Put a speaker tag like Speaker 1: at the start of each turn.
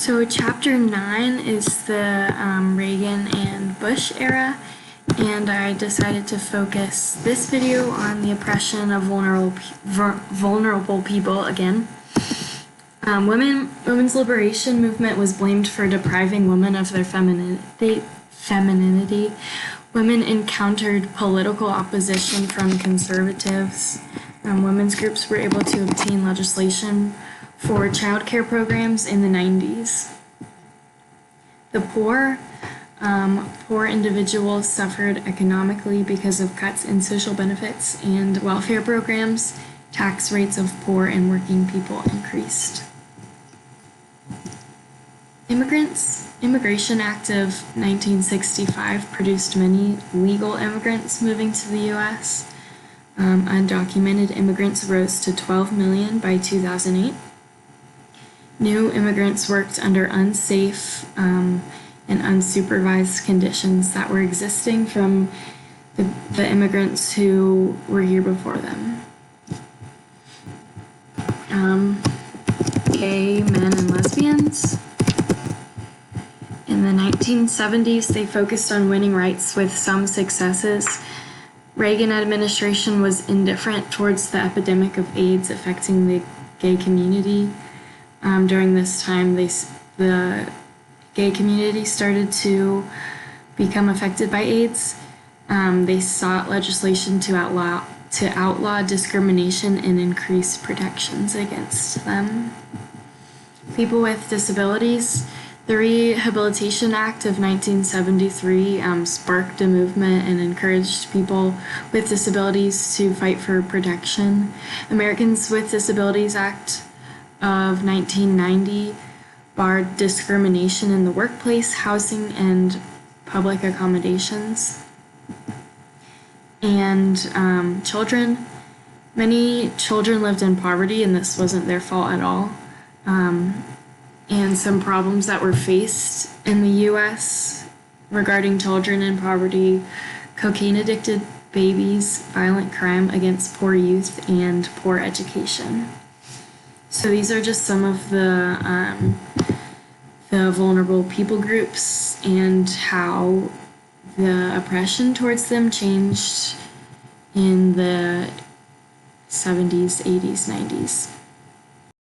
Speaker 1: So chapter 9 is the Reagan and Bush era, and I decided to focus this video on the oppression of vulnerable people again. Women's liberation movement was blamed for depriving women of their femininity. Women encountered political opposition from conservatives. Women's groups were able to obtain legislation for child care programs in the 90s. The poor individuals suffered economically because of cuts in social benefits and welfare programs. Tax rates of poor and working people increased. Immigration Act of 1965 produced many legal immigrants moving to the U.S. Undocumented immigrants rose to 12 million by 2008. New immigrants worked under unsafe and unsupervised conditions that were existing from the immigrants who were here before them. Gay men and lesbians. In the 1970s, they focused on winning rights with some successes. Reagan administration was indifferent towards the epidemic of AIDS affecting the gay community. During this time, the gay community started to become affected by AIDS. They sought legislation to outlaw discrimination and increase protections against them. People with disabilities. The Rehabilitation Act of 1973 sparked a movement and encouraged people with disabilities to fight for protection. Americans with Disabilities Act of 1990 barred discrimination in the workplace, housing, and public accommodations. And children. Many children lived in poverty, and this wasn't their fault at all. And some problems that were faced in the U.S. regarding children in poverty: cocaine-addicted babies, violent crime against poor youth, and poor education. So these are just some of the vulnerable people groups and how the oppression towards them changed in the 70s, 80s, 90s.